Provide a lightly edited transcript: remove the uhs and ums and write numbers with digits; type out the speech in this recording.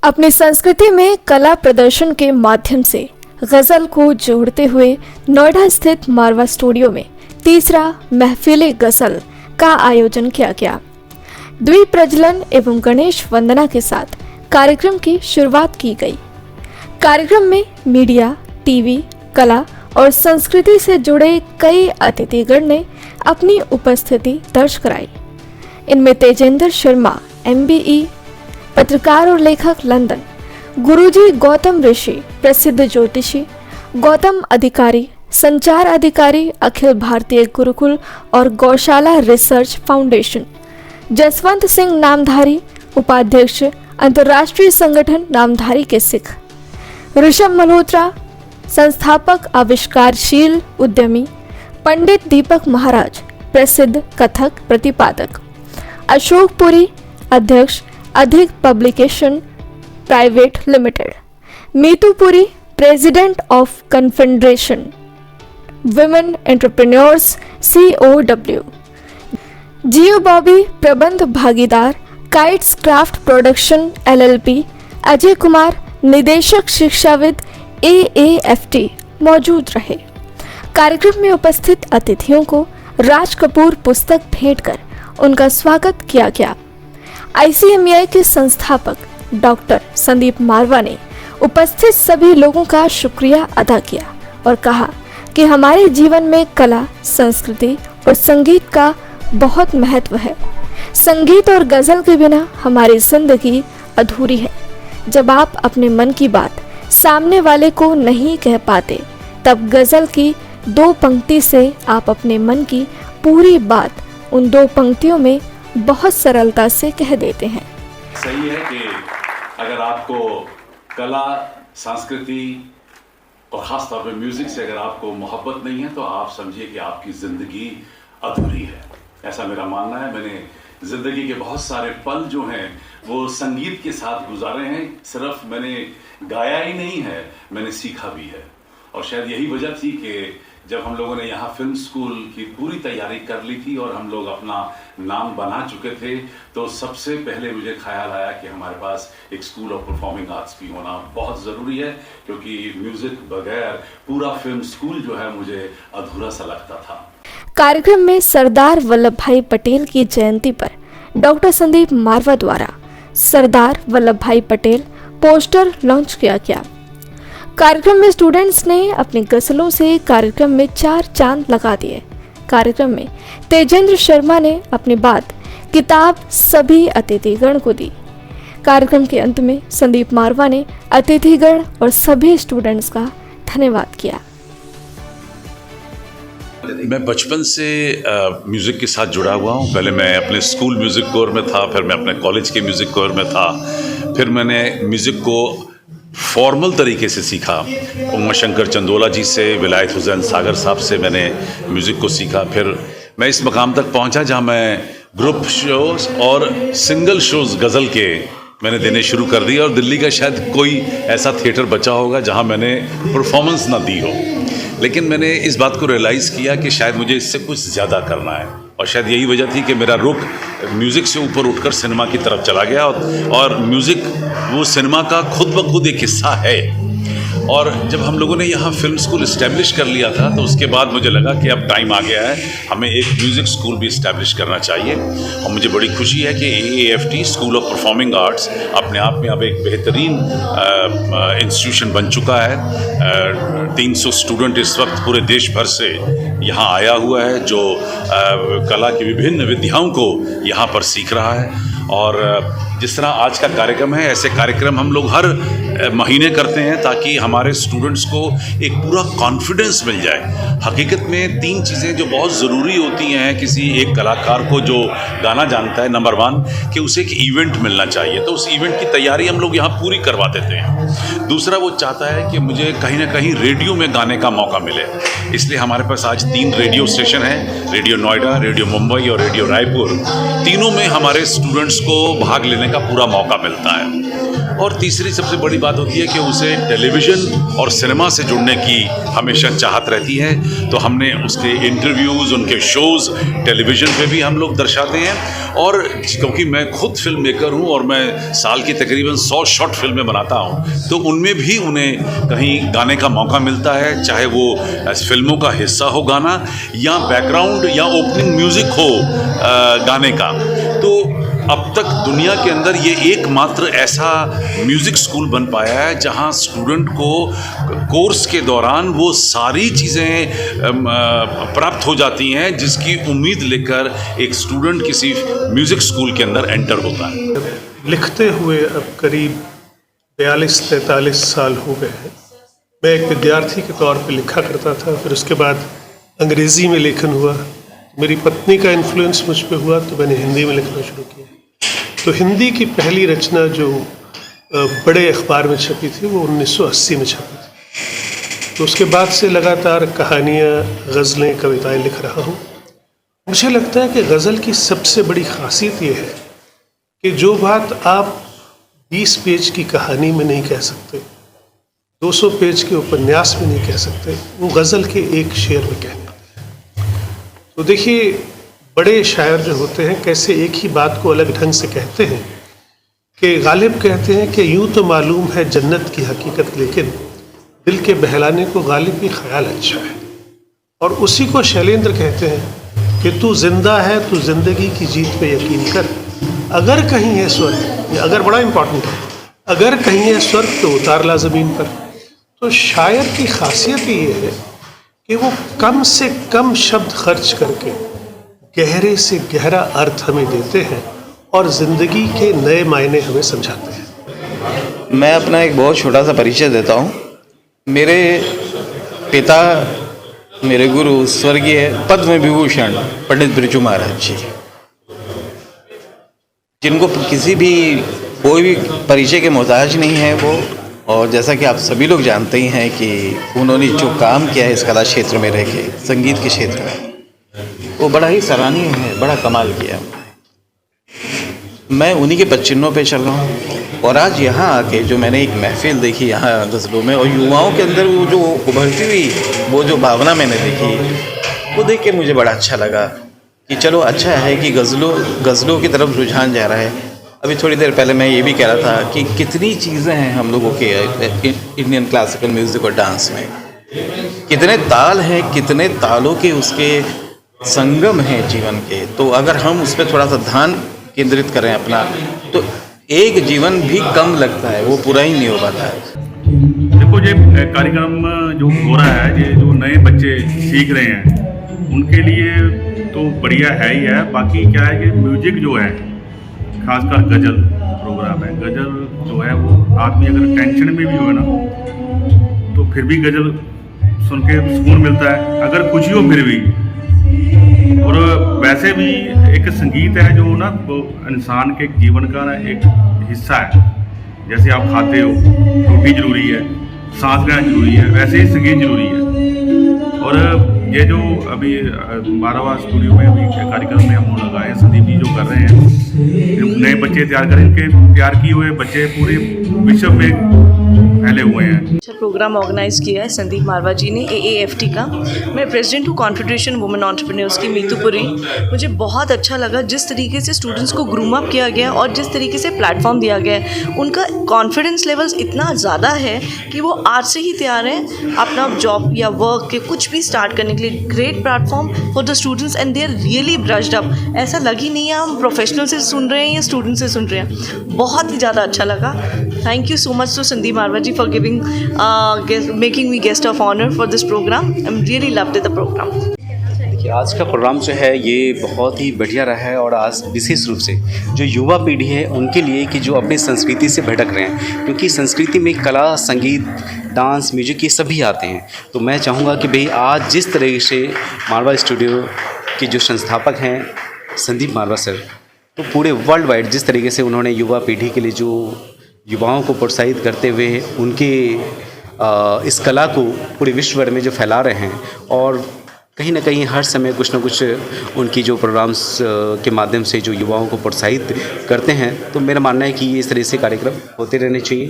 अपनी संस्कृति में कला प्रदर्शन के माध्यम से गजल को जोड़ते हुए नोएडा स्थित मारवा स्टूडियो में तीसरा महफिल गजल का आयोजन किया गया। द्वीप प्रज्वलन एवं गणेश वंदना के साथ कार्यक्रम की शुरुआत की गई। कार्यक्रम में मीडिया, टीवी, कला और संस्कृति से जुड़े कई अतिथिगण ने अपनी उपस्थिति दर्ज कराई। इनमें तेजेंद्र शर्मा MBE, पत्रकार और लेखक लंदन, गुरुजी गौतम ऋषि, प्रसिद्ध ज्योतिषी गौतम अधिकारी, संचार अधिकारी अखिल भारतीय गुरुकुल और गौशाला रिसर्च फाउंडेशन, जसवंत सिंह नामधारी, उपाध्यक्ष अंतर्राष्ट्रीय संगठन नामधारी के सिख, ऋषभ मल्होत्रा, संस्थापक आविष्कारशील उद्यमी, पंडित दीपक महाराज, प्रसिद्ध कथक प्रतिपादक, अशोक पुरी, अध्यक्ष अधिक publication private limited, Meetu Puri, president of confederation women entrepreneurs COW, जियो बॉबी, प्रबंध भागीदार kites craft production LLP, Ajay Kumar, निदेशक शिक्षाविद AAFT मौजूद रहे। कार्यक्रम में उपस्थित अतिथियों को राज कपूर पुस्तक भेंट कर उनका स्वागत किया गया। ICMEI के संस्थापक डॉक्टर संदीप मारवा ने उपस्थित सभी लोगों का शुक्रिया अदा किया और कहा कि हमारे जीवन में कला, संस्कृति और संगीत का बहुत महत्व है। संगीत और गजल के बिना हमारी जिंदगी अधूरी है। जब आप अपने मन की बात सामने वाले को नहीं कह पाते, तब गजल की 2 पंक्ति से आप अपने मन की पूरी बात उन 2 पंक्तियों में बहुत सरलता से कह देते हैं। सही है कि अगर आपको कला, संस्कृति और खास तौर पे म्यूजिक से अगर आपको मोहब्बत नहीं है तो आप समझिए कि आपकी जिंदगी अधूरी है। ऐसा मेरा मानना है। मैंने जिंदगी के बहुत सारे पल जो हैं वो संगीत के साथ गुजारे हैं। सिर्फ मैंने गाया ही नहीं है, मैंने सीखा भी है। और शायद यही वजह थी कि जब हम लोगों ने यहाँ फिल्म स्कूल की पूरी तैयारी कर ली थी और हम लोग अपना नाम बना चुके थे, तो सबसे पहले मुझे ख्याल आया कि हमारे पास एक स्कूल ऑफ परफॉर्मिंग आर्ट्स भी होना बहुत ज़रूरी है, क्योंकि म्यूजिक बगैर पूरा फिल्म स्कूल जो है मुझे अधूरा सा लगता था। कार्यक्रम में सरदार वल्लभ भाई पटेल की जयंती पर डॉक्टर संदीप मारवा द्वारा सरदार वल्लभ भाई पटेल पोस्टर लॉन्च किया गया। कार्यक्रम में स्टूडेंट्स ने अपनी गजलों से कार्यक्रम में 4 चांद लगा दिए। कार्यक्रम में तेजेंद्र शर्मा ने अपनी बात किताब सभी अतिथिगण को दी। कार्यक्रम के अंत में संदीप मारवा ने अतिथिगण और सभी स्टूडेंट्स का धन्यवाद किया। मैं बचपन से म्यूज़िक के साथ जुड़ा हुआ हूँ। पहले मैं अपने स्कूल म्यूज़िक कोर में था, फिर मैं अपने कॉलेज के म्यूज़िक कोर में था, फिर मैंने म्यूज़िक को फॉर्मल तरीके से सीखा। उमा शंकर चंदोला जी से, विलायत हुसैन सागर साहब से मैंने म्यूज़िक को सीखा। फिर मैं इस मकाम तक पहुंचा जहां मैं ग्रुप शोज़ और सिंगल शोज़ गज़ल के मैंने देने शुरू कर दिए। और दिल्ली का शायद कोई ऐसा थिएटर बचा होगा जहां मैंने परफॉर्मेंस ना दी हो। लेकिन मैंने इस बात को रियलाइज़ किया कि शायद मुझे इससे कुछ ज़्यादा करना है, और शायद यही वजह थी कि मेरा रुख म्यूज़िक से ऊपर उठकर सिनेमा की तरफ चला गया। और म्यूज़िक वो सिनेमा का खुद ब खुद एक हिस्सा है। और जब हम लोगों ने यहाँ फिल्म स्कूल इस्टेब्लिश कर लिया था, तो उसके बाद मुझे लगा कि अब टाइम आ गया है, हमें एक म्यूज़िक स्कूल भी इस्टेब्लिश करना चाहिए। और मुझे बड़ी खुशी है कि AAFT school of performing arts अपने आप में अब एक बेहतरीन इंस्टीट्यूशन बन चुका है। 300 स्टूडेंट इस वक्त पूरे देश भर से यहाँ आया हुआ है, जो कला की विभिन्न विधाओं को यहाँ पर सीख रहा है। और जिस तरह आज का कार्यक्रम है, ऐसे कार्यक्रम हम लोग हर महीने करते हैं ताकि हमारे स्टूडेंट्स को एक पूरा कॉन्फिडेंस मिल जाए। हकीकत में 3 चीज़ें जो बहुत ज़रूरी होती हैं किसी एक कलाकार को जो गाना जानता है। नंबर 1 कि उसे एक इवेंट मिलना चाहिए, तो उस इवेंट की तैयारी हम लोग यहाँ पूरी करवा देते हैं। दूसरा, वो चाहता है कि मुझे कहीं ना कहीं रेडियो में गाने का मौका मिले, इसलिए हमारे पास आज 3 रेडियो स्टेशन हैं, रेडियो नोएडा, रेडियो मुंबई और रेडियो रायपुर। तीनों में हमारे स्टूडेंट्स को भाग लेने का पूरा मौका मिलता है। और तीसरी सबसे बड़ी बात होती है कि उसे टेलीविज़न और सिनेमा से जुड़ने की हमेशा चाहत रहती है। तो हमने उसके इंटरव्यूज़, उनके शोज़ टेलीविज़न पे भी हम लोग दर्शाते हैं। और क्योंकि मैं खुद फिल्म मेकर हूँ और मैं साल की तकरीबन 100 शॉर्ट फिल्में बनाता हूँ, तो उनमें भी उन्हें कहीं गाने का मौका मिलता है, चाहे वो फिल्मों का हिस्सा हो गाना या बैकग्राउंड या ओपनिंग म्यूज़िक हो गाने का। तो अब तक दुनिया के अंदर ये एकमात्र ऐसा म्यूज़िक स्कूल बन पाया है जहाँ स्टूडेंट को कोर्स के दौरान वो सारी चीज़ें प्राप्त हो जाती हैं जिसकी उम्मीद लेकर एक स्टूडेंट किसी म्यूज़िक स्कूल के अंदर एंटर होता है। लिखते हुए अब करीब 42-43 साल हो गए हैं। मैं एक विद्यार्थी के तौर पे लिखा करता था, फिर उसके बाद अंग्रेज़ी में लेखन हुआ। मेरी पत्नी का इन्फ्लुएंस मुझ पे हुआ तो मैंने हिंदी में लिखना शुरू किया। तो हिंदी की पहली रचना जो बड़े अखबार में छपी थी वो 1980 में छपी थी। तो उसके बाद से लगातार कहानियाँ, गज़लें, कविताएं लिख रहा हूँ। मुझे लगता है कि गज़ल की सबसे बड़ी ख़ासियत ये है कि जो बात आप 20 पेज की कहानी में नहीं कह सकते, 200 पेज के उपन्यास में नहीं कह सकते, वो गज़ल के एक शेर में कह सकते हैं। तो देखिए, बड़े शायर जो होते हैं कैसे एक ही बात को अलग ढंग से कहते हैं कि गालिब कहते हैं कि यूं तो मालूम है जन्नत की हकीकत, लेकिन दिल के बहलाने को गालिब की ख्याल अच्छा है। और उसी को शैलेंद्र कहते हैं कि तू जिंदा है, तू जिंदगी की जीत पे यकीन कर, अगर कहीं है स्वर्ग, ये अगर बड़ा इम्पोर्टेंट है, अगर कहीं है स्वर्ग तो उतार ला ज़मीन पर। तो शायर की खासियत ये है कि वो कम से कम शब्द खर्च करके गहरे से गहरा अर्थ हमें देते हैं और ज़िंदगी के नए मायने हमें समझाते हैं। मैं अपना एक बहुत छोटा सा परिचय देता हूँ। मेरे पिता, मेरे गुरु स्वर्गीय पद्म विभूषण पंडित बिरजू महाराज जी, जिनको किसी भी कोई भी परिचय के मोहताज नहीं है वो। और जैसा कि आप सभी लोग जानते ही हैं कि उन्होंने जो काम किया है इस कला क्षेत्र में रह के, संगीत के क्षेत्र में, वो बड़ा ही सराहनीय है, बड़ा कमाल किया। मैं उन्हीं के पदचिन्हों पे चल रहा हूँ। और आज यहाँ आके जो मैंने एक महफिल देखी यहाँ गज़लों में, और युवाओं के अंदर वो जो उभरती हुई वो जो भावना मैंने देखी, वो देख के मुझे बड़ा अच्छा लगा कि चलो अच्छा है कि गज़लों की तरफ रुझान जा रहा है। अभी थोड़ी देर पहले मैं ये भी कह रहा था कि कितनी चीज़ें हैं हम लोगों के इंडियन क्लासिकल म्यूज़िक और डांस में, कितने ताल हैं, कितने तालों के उसके संगम हैं जीवन के। तो अगर हम उस पर थोड़ा सा ध्यान केंद्रित करें अपना, तो एक जीवन भी कम लगता है, वो पूरा ही नहीं हो पाता है। देखो, ये कार्यक्रम जो हो रहा है, ये जो नए बच्चे सीख रहे हैं उनके लिए तो बढ़िया है ही है। बाकी क्या है कि म्यूजिक जो है, खासकर गज़ल प्रोग्राम है, गज़ल जो है वो आदमी अगर टेंशन में भी हो ना तो फिर भी गज़ल सुन के सुकून मिलता है, अगर खुशी हो फिर भी। और वैसे भी एक संगीत है जो ना वो इंसान के जीवन का ना एक हिस्सा है। जैसे आप खाते हो, रोटी ज़रूरी है, सांस लेना ज़रूरी है, वैसे ही संगीत ज़रूरी है। और ये जो अभी 12वां स्टूडियो में अभी कार्यक्रम में हम लगाए, संदीप जी जो कर रहे हैं, नए बच्चे तैयार करें, इनके तैयार किए हुए बच्चे पूरे विश्व में फैले हुए हैं। अच्छा प्रोग्राम ऑर्गेनाइज़ किया है संदीप मारवा जी ने, AAFT का। मैं प्रेसिडेंट हूँ कॉन्फेडरेशन वुमेन एंटरप्रेन्योर्स की, मीतुपुरी। मुझे बहुत अच्छा लगा जिस तरीके से स्टूडेंट्स को ग्रूम अप किया गया और जिस तरीके से प्लेटफॉर्म दिया गया है। उनका कॉन्फिडेंस लेवल्स इतना ज़्यादा है कि वो आज से ही तैयार हैं अपना जॉब या वर्क के कुछ भी स्टार्ट करने के लिए। Great platform for the students and they are really brushed up. ऐसा लग ही नहीं है हम प्रोफेशनल से सुन रहे हैं या स्टूडेंट से सुन रहे हैं। बहुत ही ज़्यादा अच्छा लगा। Thank you so much to Sandeep Marwa ji for giving making me guest of honour for this programme. I am really loved the programme. देखिए, आज का प्रोग्राम जो है ये बहुत ही बढ़िया रहा है। और आज विशेष रूप से जो युवा पीढ़ी है उनके लिए कि जो अपनी संस्कृति से भटक रहे हैं, क्योंकि संस्कृति में कला, संगीत, डांस, म्यूजिक ये सभी आते हैं। तो मैं चाहूँगा कि भाई आज जिस तरह से मारवा स्टूडियो के जो संस्थापक हैं संदीप मारवा सर, तो पूरे वर्ल्ड वाइड जिस तरीके से उन्होंने युवा पीढ़ी के लिए जो युवाओं को प्रोत्साहित करते हुए उनके इस कला को पूरे विश्व भर में जो फैला रहे हैं, और कहीं ना कहीं हर समय कुछ ना कुछ उनकी जो प्रोग्राम्स के माध्यम से जो युवाओं को प्रोत्साहित करते हैं, तो मेरा मानना है कि इस तरह से कार्यक्रम होते रहने चाहिए।